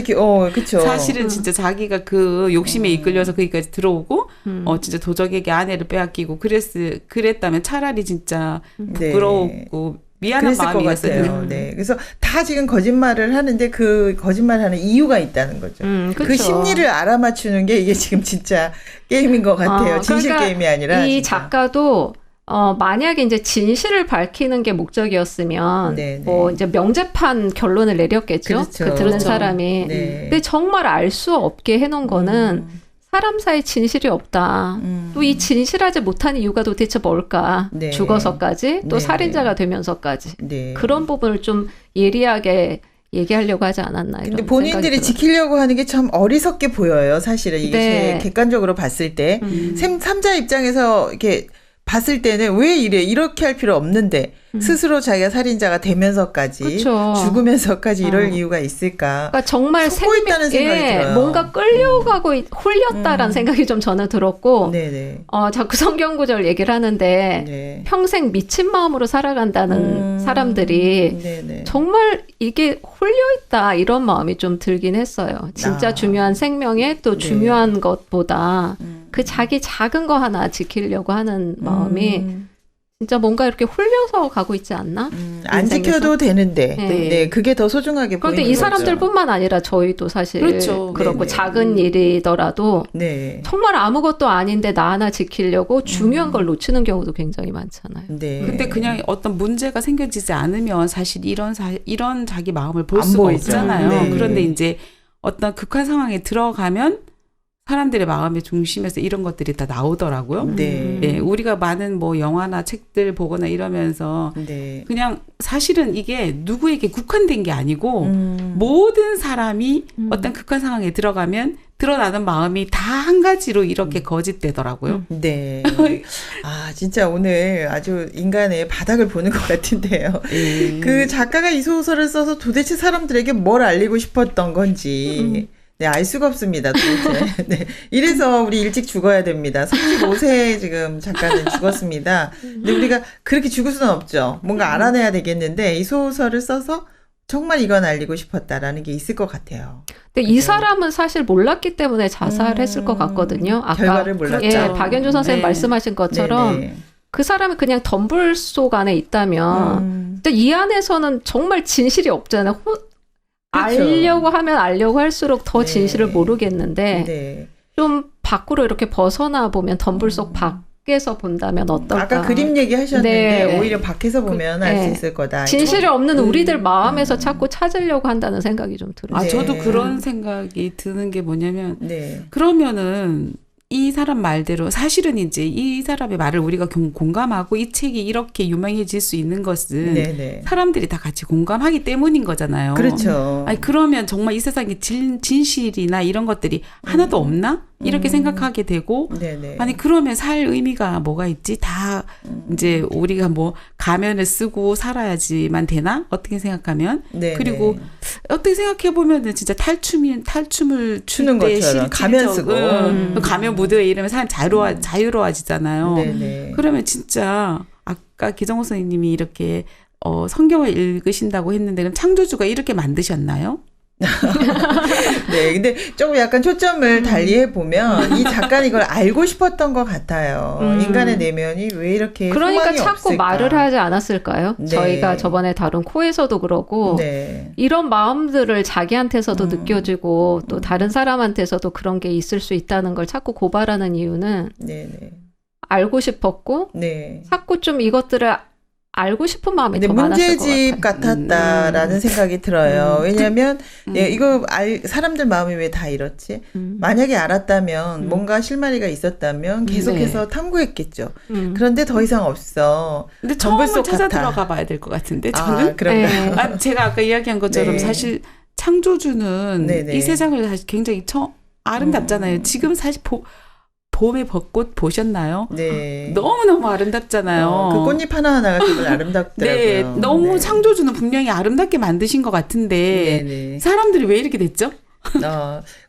그쵸. 사실은 진짜 자기가 그 욕심에 이끌려서 거기까지 들어오고 진짜 도적에게 아내를 빼앗기고 그랬다면 차라리 진짜 네. 부끄러웠고 미안한 그랬을 것 마음이었어요. 같아요. 네. 그래서 다 지금 거짓말을 하는데 그 거짓말하는 이유가 있다는 거죠. 그 그쵸. 심리를 알아맞추는 게 이게 지금 진짜 게임인 것 같아요. 진실 그러니까 게임이 아니라. 이 진짜. 작가도 만약에 이제 진실을 밝히는 게 목적이었으면 네네. 뭐 이제 명제판 결론을 내렸겠죠. 그렇죠. 그 들은 그렇죠. 사람이. 네. 근데 정말 알 수 없게 해놓은 거는 사람 사이 진실이 없다. 또 이 진실하지 못한 이유가 도대체 뭘까? 네. 죽어서까지 또 네. 살인자가 되면서까지 네. 그런 부분을 좀 예리하게 얘기하려고 하지 않았나 이런 근데 본인들이 생각이 들어요. 지키려고 하는 게 참 어리석게 보여요. 사실은 이게 네. 객관적으로 봤을 때 삼자 입장에서 이렇게 봤을 때는 왜 이래 이렇게 할 필요 없는데 스스로 자기가 살인자가 되면서까지 그쵸. 죽으면서까지 이럴 이유가 있을까? 그러니까 정말 속고 있다는 생각이 들어요. 뭔가 끌려가고 홀렸다라는 생각이 좀 저는 들었고 네네. 자꾸 성경 구절 얘기를 하는데 네. 평생 미친 마음으로 살아간다는 사람들이 네네. 정말 이게 홀려있다 이런 마음이 좀 들긴 했어요. 진짜 중요한 생명에 또 중요한 것보다 그 자기 작은 거 하나 지키려고 하는 마음이 진짜 뭔가 이렇게 홀려서 가고 있지 않나? 안 인생에서? 지켜도 되는데 네. 네, 그게 더 소중하게 그런데 보이는 이 거죠. 사람들뿐만 아니라 저희도 사실 그렇죠. 그렇고 네네. 작은 일이더라도 네. 정말 아무것도 아닌데 나 하나 지키려고 중요한 걸 놓치는 경우도 굉장히 많잖아요. 네. 근데 그냥 어떤 문제가 생겨지지 않으면 사실 이런 자기 마음을 볼 안 수가 보이죠. 없잖아요. 네. 그런데 이제 어떤 극한 상황에 들어가면 사람들의 마음의 중심에서 이런 것들이 다 나오더라고요. 네. 네, 우리가 많은 뭐 영화나 책들 보거나 이러면서 네. 그냥 사실은 이게 누구에게 국한된 게 아니고 모든 사람이 어떤 극한 상황에 들어가면 드러나는 마음이 다 한 가지로 이렇게 거짓되더라고요. 네. 아, 진짜 오늘 아주 인간의 바닥을 보는 것 같은데요. 그 작가가 이 소설을 써서 도대체 사람들에게 뭘 알리고 싶었던 건지. 네, 알 수가 없습니다, 도대체. 네. 이래서 우리 일찍 죽어야 됩니다. 35세 지금 작가는 죽었습니다. 근데 우리가 그렇게 죽을 수는 없죠. 뭔가 알아내야 되겠는데, 이 소설을 써서 정말 이건 알리고 싶었다라는 게 있을 것 같아요. 근데 이 사람은 사실 몰랐기 때문에 자살했을 것 같거든요. 아까 결과를 몰랐죠. 예, 박연주 선생님 네. 말씀하신 것처럼 네네. 그 사람이 그냥 덤불 속 안에 있다면 근데 이 안에서는 정말 진실이 없잖아요. 알려고 하면 알려고 할수록 더 네. 진실을 모르겠는데 네. 좀 밖으로 이렇게 벗어나 보면 덤불 속 밖에서 본다면 어떨까. 아까 그림 얘기하셨는데 네. 오히려 밖에서 보면 알 수 네. 있을 거다. 진실이 없는 우리들 마음에서 자꾸 찾으려고 한다는 생각이 좀 들어요. 아, 네. 저도 그런 생각이 드는 게 뭐냐면 네. 그러면은 이 사람 말대로 사실은 이제 이 사람의 말을 우리가 공감하고 이 책이 이렇게 유명해질 수 있는 것은 네네. 사람들이 다 같이 공감하기 때문인 거잖아요. 그렇죠. 아니 그러면 정말 이 세상에 진실이나 이런 것들이 하나도 없나? 이렇게 생각하게 되고 네네. 아니 그러면 살 의미가 뭐가 있지? 다 이제 우리가 뭐 가면을 쓰고 살아야지만 되나? 어떻게 생각하면 네네. 그리고 어떻게 생각해 보면은 진짜 탈춤을 추는 출 때 것처럼 가면 쓰고 가면 무대에 이러면 사람 자유로워지잖아요. 네네. 그러면 진짜 아까 기정호 선생님이 이렇게 성경을 읽으신다고 했는데 그럼 창조주가 이렇게 만드셨나요? 네, 근데 조금 약간 초점을 달리해 보면 이 작가는 이걸 알고 싶었던 것 같아요. 인간의 내면이 왜 이렇게 그러니까 소망이 자꾸 없을까? 말을 하지 않았을까요? 네. 저희가 저번에 다룬 코에서도 그러고 네. 이런 마음들을 자기한테서도 느껴지고 또 다른 사람한테서도 그런 게 있을 수 있다는 걸 자꾸 고발하는 이유는 네네. 알고 싶었고 네. 자꾸 좀 이것들을 알고 싶은 마음이 근데 더 많았을 것 문제집 같아요. 같았다라는 생각이 들어요. 왜냐하면 예, 이거 사람들 마음이 왜 다 이렇지? 만약에 알았다면 뭔가 실마리가 있었다면 계속해서 탐구했겠죠. 그런데 더 이상 없어. 근데 전불 처음을 속 찾아 같아. 들어가 봐야 될 것 같은데 저는 아, 그런가요? 네. 제가 아까 이야기한 것처럼 네. 사실 창조주는 네네. 이 세상을 사실 굉장히 아름답잖아요. 지금 사실 봄의 벚꽃 보셨나요? 네. 너무너무 아름답잖아요. 그 꽃잎 하나하나가 정말 아름답더라고요. 네, 너무 네. 창조주는 분명히 아름답게 만드신 것 같은데 네네. 사람들이 왜 이렇게 됐죠?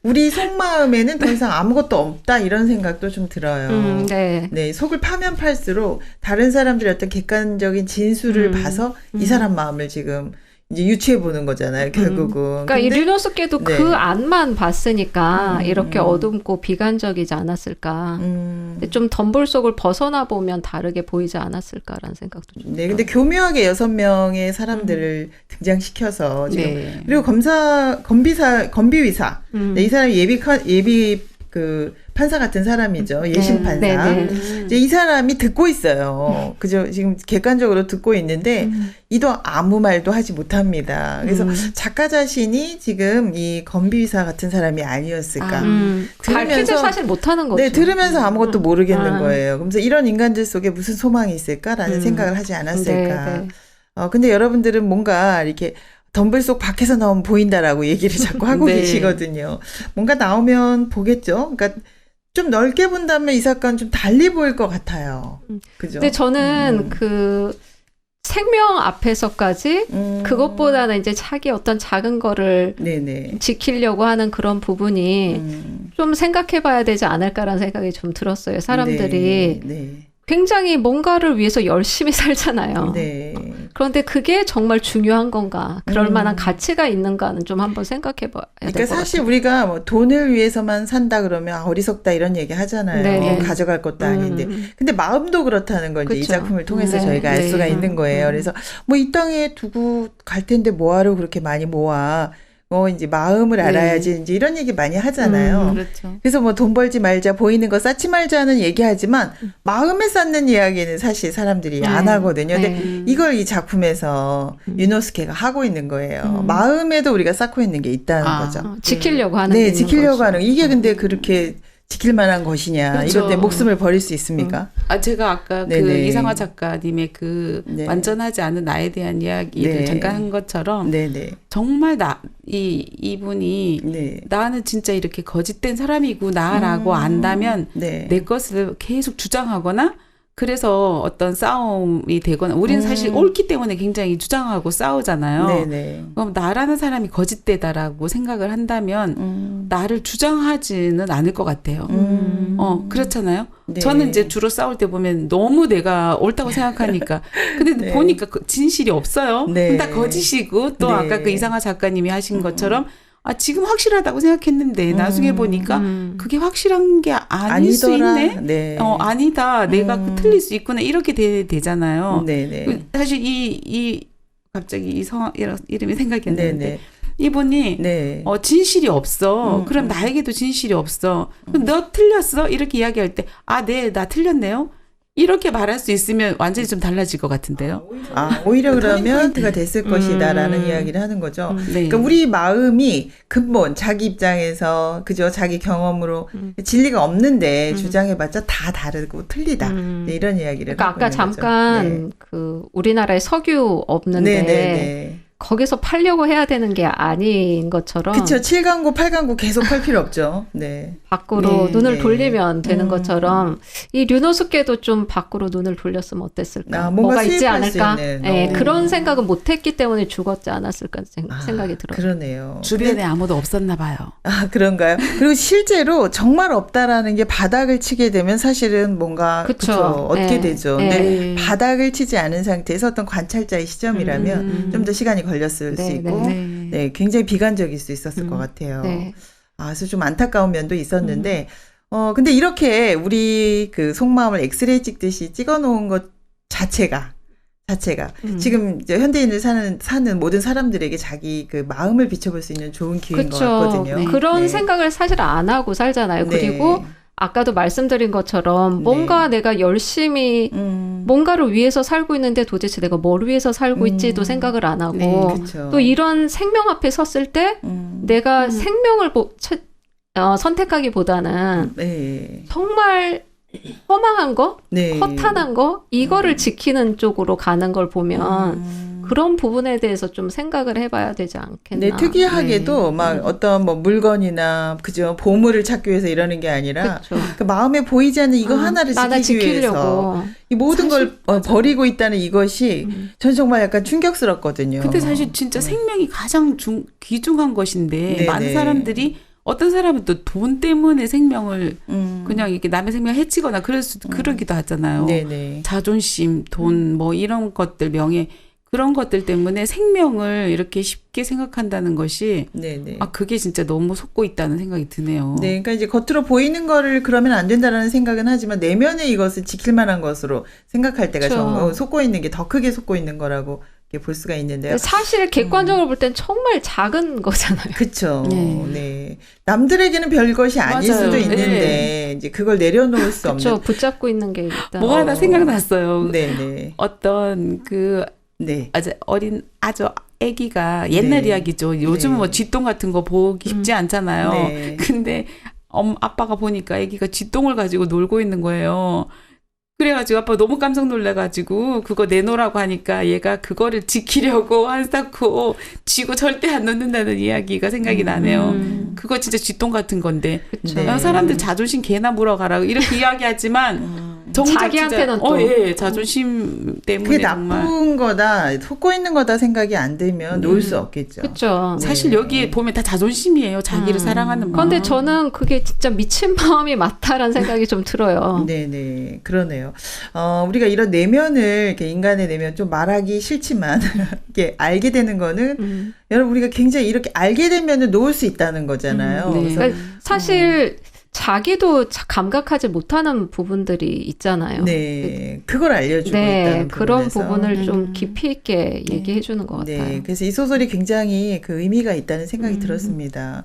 우리 속마음에는 더 이상 아무것도 없다 이런 생각도 좀 들어요. 네. 네, 속을 파면 팔수록 다른 사람들의 어떤 객관적인 진술을 봐서 이 사람 마음을 지금 이제 유추해 보는 거잖아요, 결국은. 그러니까 이 류노스케도 네. 그 안만 봤으니까 이렇게 어둡고 비관적이지 않았을까. 근데 좀 덤불 속을 벗어나 보면 다르게 보이지 않았을까라는 생각도 좀 네, 근데 교묘하게 6명의 사람들을 등장시켜서 지금 네. 그리고 건비위사. 네, 이 사람이 예비 그 판사 같은 사람이죠. 예심 판사. 네, 네. 이제 이 사람이 듣고 있어요. 그죠? 지금 객관적으로 듣고 있는데 이도 아무 말도 하지 못합니다. 그래서 작가 자신이 지금 이 건비위사 같은 사람이 아니었을까. 밝히지 사실 못하는 거죠. 네, 들으면서 아무것도 모르겠는 거예요. 그러면서 이런 인간들 속에 무슨 소망이 있을까라는 생각을 하지 않았을까. 네, 네. 근데 여러분들은 뭔가 이렇게 덤불 속 밖에서 나오면 보인다라고 얘기를 자꾸 하고 네. 계시거든요. 뭔가 나오면 보겠죠. 그러니까 좀 넓게 본다면 이 사건 좀 달리 보일 것 같아요. 그죠? 근데 저는 그 생명 앞에서까지 그것보다는 이제 자기 어떤 작은 거를 네네. 지키려고 하는 그런 부분이 좀 생각해 봐야 되지 않을까라는 생각이 좀 들었어요. 사람들이 네. 굉장히 뭔가를 위해서 열심히 살잖아요. 네. 그런데 그게 정말 중요한 건가? 그럴 만한 가치가 있는가는 좀 한번 생각해 봐야 될 것 그러니까 같아요. 사실 우리가 뭐 돈을 위해서만 산다 그러면 어리석다 이런 얘기 하잖아요. 네네. 가져갈 것도 아닌데. 근데 마음도 그렇다는 걸 이제 이 그쵸. 작품을 통해서 네. 저희가 알 네. 수가 있는 거예요. 그래서 뭐 이 땅에 두고 갈 텐데 뭐하러 그렇게 많이 모아. 이제 마음을 알아야지 이제 이런 얘기 많이 하잖아요. 그렇죠. 그래서 뭐 돈 벌지 말자, 보이는 거 쌓지 말자는 얘기하지만 마음에 쌓는 이야기는 사실 사람들이 안 하거든요. 근데 이걸 이 작품에서 유노스케가 하고 있는 거예요. 마음에도 우리가 쌓고 있는 게 있다는 거죠. 지키려고 하는 게 네, 있는 지키려고 거죠. 하는 이게 근데 그렇게 지킬 만한 것이냐. 그렇죠. 이것 때문에 목숨을 버릴 수 있습니까? 제가 아까 그 네네. 이상화 작가님의 그 네. 완전하지 않은 나에 대한 이야기를 네. 잠깐 한 것처럼 네네. 정말 이분이 네. 나는 진짜 이렇게 거짓된 사람이구나라고 안다면 네. 내 것을 계속 주장하거나 그래서 어떤 싸움이 되거나 우리는 사실 옳기 때문에 굉장히 주장하고 싸우잖아요. 네네. 그럼 나라는 사람이 거짓되다라고 생각을 한다면 나를 주장하지는 않을 것 같아요. 그렇잖아요. 네. 저는 이제 주로 싸울 때 보면 너무 내가 옳다고 생각하니까 근데 네. 보니까 진실이 없어요. 네. 다 거짓이고 또 네. 아까 그 이상화 작가님이 하신 것처럼 지금 확실하다고 생각했는데 나중에 보니까 그게 확실한 게 아닐 수 아니더라. 있네. 네. 아니다. 내가 틀릴 수 있구나. 이렇게 되잖아요. 네네. 사실 갑자기 이 이름이 생각이 안 나는데 네네. 이분이 네. 진실이 없어. 그럼 나에게도 진실이 없어. 그럼 너 틀렸어? 이렇게 이야기할 때 네, 나 틀렸네요. 이렇게 말할 수 있으면 완전히 좀 달라질 것 같은데요. 오히려 그러면 포인트가 됐을 것이다라는 이야기를 하는 거죠. 네. 그러니까 우리 마음이 근본 자기 입장에서 그죠 자기 경험으로 진리가 없는데 주장해봤자 다 다르고 틀리다 네, 이런 이야기를 그러니까 하고 아까 있는 잠깐 거죠. 그 우리나라에 석유 없는데 네. 거기서 팔려고 해야 되는 게 아닌 것처럼 그렇죠. 7강구, 8강구 계속 팔 필요 없죠. 네. 밖으로 네, 눈을 네. 돌리면 되는 것처럼 이 류노스께도 좀 밖으로 눈을 돌렸으면 어땠을까? 뭔가 뭐가 있지 수입할 수 않을까? 있는, 네, 그런 생각은 못했기 때문에 죽었지 않았을까 생각이 들어요. 그러네요. 주변에 아무도 없었나 봐요. 그런가요? 그리고 실제로 정말 없다라는 게 바닥을 치게 되면 사실은 뭔가 그쵸. 얻게 네. 되죠. 네. 근데 바닥을 치지 않은 상태에서 어떤 관찰자의 시점이라면 좀 더 시간이 걸렸을 네, 수 있고 네. 네, 굉장히 비관적일 수 있었을 것 같아요. 네. 그래서 좀 안타까운 면도 있었는데 근데 이렇게 우리 그 속마음을 엑스레이 찍듯이 찍어놓은 것 자체가 지금 이제 현대인을 사는 모든 사람들에게 자기 그 마음을 비춰볼 수 있는 좋은 기회인 것 같거든요. 네. 그런 네. 생각을 사실 안 하고 살잖아요. 네. 그리고 아까도 말씀드린 것처럼 네. 뭔가 내가 열심히 뭔가를 위해서 살고 있는데 도대체 내가 뭘 위해서 살고 있지도 생각을 안 하고 네, 그쵸. 또 이런 생명 앞에 섰을 때 내가 생명을 선택하기보다는 네. 정말 허망한 거, 네. 허탄한 거 이거를 지키는 쪽으로 가는 걸 보면 그런 부분에 대해서 좀 생각을 해봐야 되지 않겠나. 네, 특이하게도 네. 막 어떤 뭐 물건이나 그죠 보물을 찾기 위해서 이러는 게 아니라 그쵸. 그 마음에 보이지 않는 이거 하나를 나나 지키기 위해서 지키려고. 이 모든 걸 버리고 있다는 이것이 전 정말 약간 충격스럽거든요. 근데 사실 진짜 생명이 가장 귀중한 것인데 네네. 많은 사람들이 어떤 사람은 또 돈 때문에 생명을 그냥 이렇게 남의 생명 해치거나 그러기도 하잖아요. 네네. 자존심, 돈, 뭐 이런 것들, 명예 그런 것들 때문에 생명을 이렇게 쉽게 생각한다는 것이 네네. 그게 진짜 너무 속고 있다는 생각이 드네요. 네, 그러니까 이제 겉으로 보이는 거를 그러면 안 된다라는 생각은 하지만 내면에 이것을 지킬 만한 것으로 생각할 때가 그쵸. 정말 속고 있는 게 더 크게 속고 있는 거라고 이렇게 볼 수가 있는데요. 사실 객관적으로 볼 땐 정말 작은 거잖아요. 그렇죠. 네. 네. 남들에게는 별것이 아닐 맞아요. 수도 있는데 네. 이제 그걸 내려놓을 수 그렇죠. 없는. 붙잡고 있는 게 있다. 뭐 하나 생각났어요. 네네. 어떤 네. 아주 아기가 옛날 네. 이야기죠. 요즘은 네. 뭐 쥐똥 같은 거 보기 쉽지 않잖아요. 네. 근데 아빠가 보니까 아기가 쥐똥을 가지고 놀고 있는 거예요. 그래가지고 아빠 너무 깜짝 놀래가지고 그거 내놓으라고 하니까 얘가 그거를 지키려고 한사코 쥐고 절대 안 놓는다는 이야기가 생각이 나네요. 그거 진짜 쥐똥 같은 건데 그쵸. 네. 사람들 자존심 개나 물어가라 이렇게 이야기하지만 정작 자기한테는 진짜, 또. 예, 자존심 때문에 그게 정말 나쁜 거다, 속고 있는 거다 생각이 안 들면 놓을 수 없겠죠. 그렇죠. 사실 네. 여기에 보면 다 자존심이에요. 자기를 사랑하는 마음. 그런데 저는 그게 진짜 미친 마음이 맞다라는 생각이 좀 들어요. 네네. 그러네요. 우리가 이런 내면을, 이렇게 인간의 내면 좀 말하기 싫지만, 이렇게 알게 되는 거는, 여러분, 우리가 굉장히 이렇게 알게 되면은 놓을 수 있다는 거잖아요. 네. 그래서 그러니까 사실 자기도 감각하지 못하는 부분들이 있잖아요. 네. 그걸 알려주고 네, 있다는 그런 부분에서. 부분을 좀 깊이 있게 얘기해 주는 것 같아요. 네. 그래서 이 소설이 굉장히 그 의미가 있다는 생각이 들었습니다.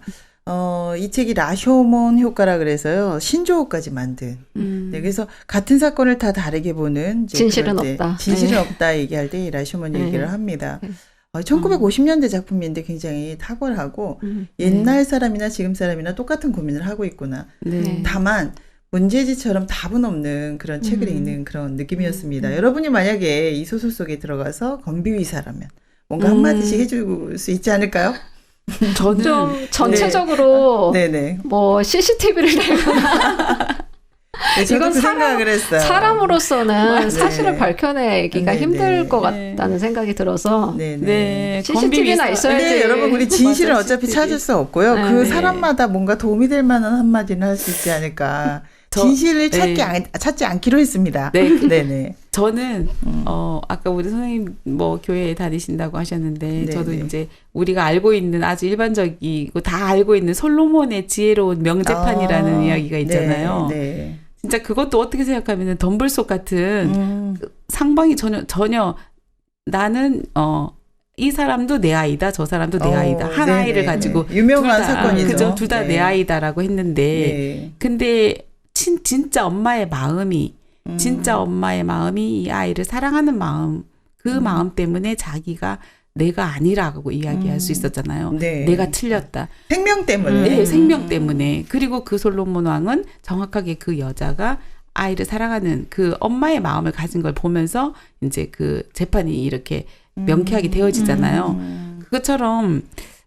이 책이 라쇼몬 효과라 그래서요. 신조어까지 만든. 네, 그래서 같은 사건을 다 다르게 보는 이제 진실은 그럴 때, 없다. 진실은 네. 없다 얘기할 때 이 라쇼몬 네. 얘기를 합니다. 1950년대 작품인데 굉장히 탁월하고 옛날 사람이나 지금 사람이나 똑같은 고민을 하고 있구나. 네. 다만 문제지처럼 답은 없는 그런 책을 읽는 그런 느낌이었습니다. 여러분이 만약에 이 소설 속에 들어가서 건비위사라면 뭔가 한마디씩 해줄 수 있지 않을까요? 저는 좀 전체적으로 네네. 뭐 CCTV를 달거나 네, 저도 이건 그 생각을 했어요. 사람으로서는 네. 사실을 밝혀내기가 네, 힘들 네. 것 같다는 생각이 들어서 네네. 네, CCTV나 건비위사- 있어야지. 근데 여러분 우리 진실을 맞아요, 어차피 CCTV. 찾을 수 없고요. 네. 그 네. 사람마다 뭔가 도움이 될 만한 한마디는 할 수 있지 않을까. 진실을 네. 찾지 않기로 했습니다. 네. 네네. 저는 아까 우리 선생님 뭐 교회에 다니신다고 하셨는데 네, 저도 네. 이제 우리가 알고 있는 아주 일반적이고 다 알고 있는 솔로몬의 지혜로운 명제판이라는 이야기가 있잖아요. 네, 네. 진짜 그것도 어떻게 생각하면은 덤불속 같은 상방이 전혀 나는 이 사람도 내 아이다, 저 사람도 내 아이다. 한 네네. 아이를 가지고 유명한 사건이죠. 그죠? 둘 다 네. 내 아이다라고 했는데 네. 근데 진짜 엄마의 마음이 진짜 엄마의 마음이 이 아이를 사랑하는 마음, 그 마음 때문에 자기가 내가 아니라고 이야기할 수 있었잖아요. 네. 내가 틀렸다. 생명 때문에. 네, 생명 때문에. 그리고 그 솔로몬 왕은 정확하게 그 여자가 아이를 사랑하는 그 엄마의 마음을 가진 걸 보면서 이제 그 재판이 이렇게 명쾌하게 되어지잖아요. 그것처럼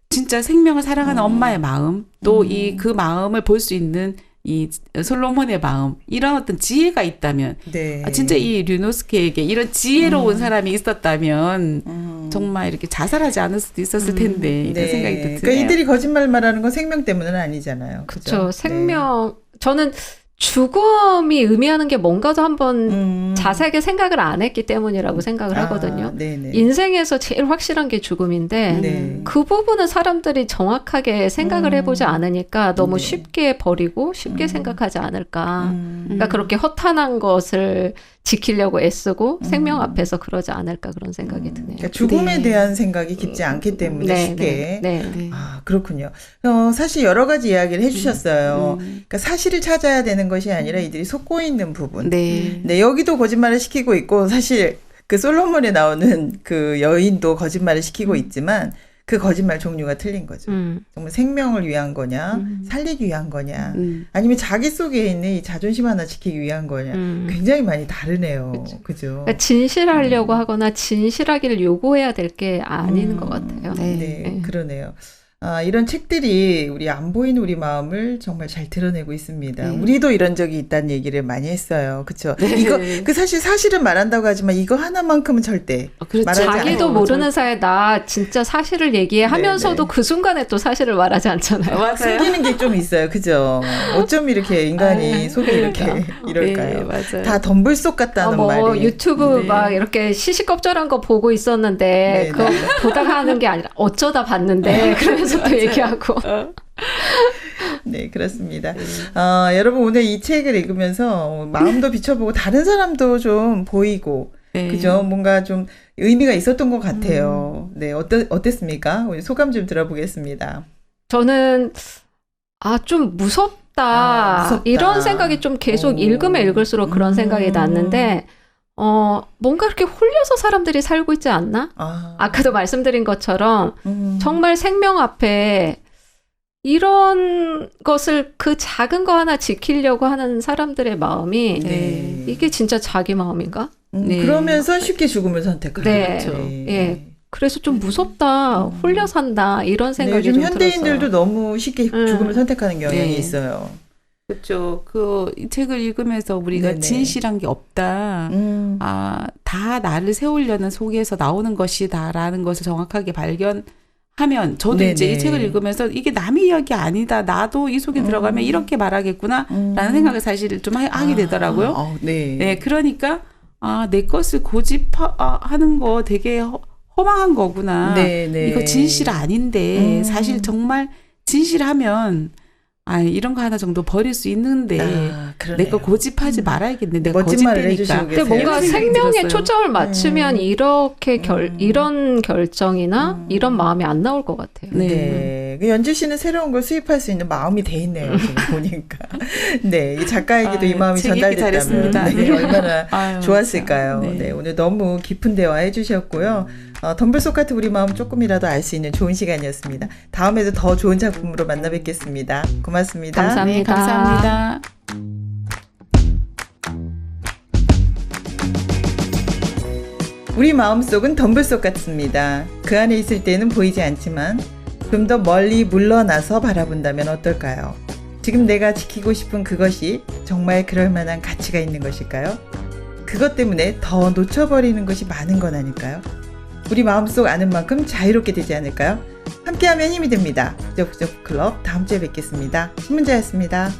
진짜 생명을 사랑하는 엄마의 마음, 또 그 마음을 볼 수 있는 이 솔로몬의 마음, 이런 어떤 지혜가 있다면, 네. 진짜 이 류노스케에게 이런 지혜로운 사람이 있었다면 정말 이렇게 자살하지 않을 수도 있었을 텐데 이런 네. 생각이 또 드네요. 그러니까 이들이 거짓말 말하는 건 생명 때문은 아니잖아요. 그렇죠. 생명. 저는 죽음이 의미하는 게 뭔가도 한번 자세하게 생각을 안 했기 때문이라고 생각을 하거든요. 네네. 인생에서 제일 확실한 게 죽음인데 네. 그 부분은 사람들이 정확하게 생각을 해보지 않으니까 너무 네. 쉽게 버리고 쉽게 생각하지 않을까. 그러니까 그렇게 허탄한 것을 지키려고 애쓰고 생명 앞에서 그러지 않을까 그런 생각이 드네요. 그러니까 죽음에 네. 대한 생각이 깊지 않기 때문에 네, 쉽게. 네. 네. 아, 그렇군요. 사실 여러 가지 이야기를 해주셨어요. 그러니까 사실을 찾아야 되는 것이 아니라 이들이 속고 있는 부분. 네. 네, 여기도 거짓말을 시키고 있고, 사실 그 솔로몬에 나오는 그 여인도 거짓말을 시키고 있지만, 그 거짓말 종류가 틀린 거죠. 정말 생명을 위한 거냐, 살리기 위한 거냐, 아니면 자기 속에 있는 이 자존심 하나 지키기 위한 거냐, 굉장히 많이 다르네요. 그죠? 그러니까 진실하려고 하거나 진실하기를 요구해야 될 게 아닌 것 같아요. 네. 네, 그러네요. 이런 책들이 우리 안 보이는 우리 마음을 정말 잘 드러내고 있습니다. 우리도 이런 적이 있다는 얘기를 많이 했어요. 그렇죠? 이거 사실은 말한다고 하지만 이거 하나만큼은 절대 그렇죠. 말하지 자기도 않아요. 모르는 사이에 나 진짜 사실을 얘기해 하면서도 그 순간에 또 사실을 말하지 않잖아요. 맞아요. 숨기는 게 좀 있어요. 그죠? 어쩜 이렇게 인간이 속이 이렇게 이럴까요? 네, 맞아요. 다 덤불속 같다는 뭐 말이. 유튜브 네. 막 이렇게 시시껍절한 거 보고 있었는데 그거 보다가 하는 게 아니라 어쩌다 봤는데 그러면서 또 얘기하고. 네, 그렇습니다. 여러분 오늘 이 책을 읽으면서 마음도 비춰보고 다른 사람도 좀 보이고, 네. 그죠? 뭔가 좀 의미가 있었던 것 같아요. 네, 어땠습니까? 우리 소감 좀 들어보겠습니다. 저는 좀 무섭다. 무섭다. 이런 생각이 좀 계속 읽으면 읽을수록 그런 생각이 났는데 뭔가 이렇게 홀려서 사람들이 살고 있지 않나? 아까도 말씀드린 것처럼 정말 생명 앞에 이런 것을 그 작은 거 하나 지키려고 하는 사람들의 마음이 네. 이게 진짜 자기 마음인가? 네. 그러면서 쉽게 죽음을 선택하는 네. 거죠. 예. 그래서 좀 무섭다, 홀려 산다 이런 네, 생각이 요즘 좀 현대인들도 들었어요. 너무 쉽게 죽음을 선택하는 경향이 네. 있어요. 그렇죠. 이 책을 읽으면서 우리가 네네. 진실한 게 없다. 다 나를 세우려는 속에서 나오는 것이다라는 것을 정확하게 발견하면 저도 네네. 이제 이 책을 읽으면서 이게 남의 이야기 아니다. 나도 이 속에 들어가면 이렇게 말하겠구나라는 생각을 사실 좀 하게 되더라고요. 네. 네, 그러니까 내 것을 고집하는 거 되게 허망한 거구나. 네. 이거 진실 아닌데 사실 정말 진실하면 이런 거 하나 정도 버릴 수 있는데 그러네요. 내 거 고집하지 말아야겠네. 내가 멋진 말을 거짓되니까. 해주시고 근데 계세요. 뭔가 생각이 생명에 들었어요. 초점을 맞추면 이렇게 이런 결정이나 이런 마음이 안 나올 것 같아요. 네. 그 연주 씨는 새로운 걸 수입할 수 있는 마음이 돼 있네요. 지금 보니까. 네. 이 작가에게도 이 마음이 책 읽기 전달됐다면 잘했습니다. 네, 네. 얼마나 좋았을까요. 네. 네. 오늘 너무 깊은 대화 해주셨고요. 덤불 속 같은 우리 마음 조금이라도 알 수 있는 좋은 시간이었습니다. 다음에도 더 좋은 작품으로 만나 뵙겠습니다. 고맙습니다. 감사합니다. 네, 감사합니다. 우리 마음속은 덤불 속 같습니다. 그 안에 있을 때는 보이지 않지만 좀 더 멀리 물러나서 바라본다면 어떨까요? 지금 내가 지키고 싶은 그것이 정말 그럴 만한 가치가 있는 것일까요? 그것 때문에 더 놓쳐버리는 것이 많은 건 아닐까요? 우리 마음속 아는 만큼 자유롭게 되지 않을까요? 함께하면 힘이 됩니다. 부적부적 클럽 다음 주에 뵙겠습니다. 신문자였습니다.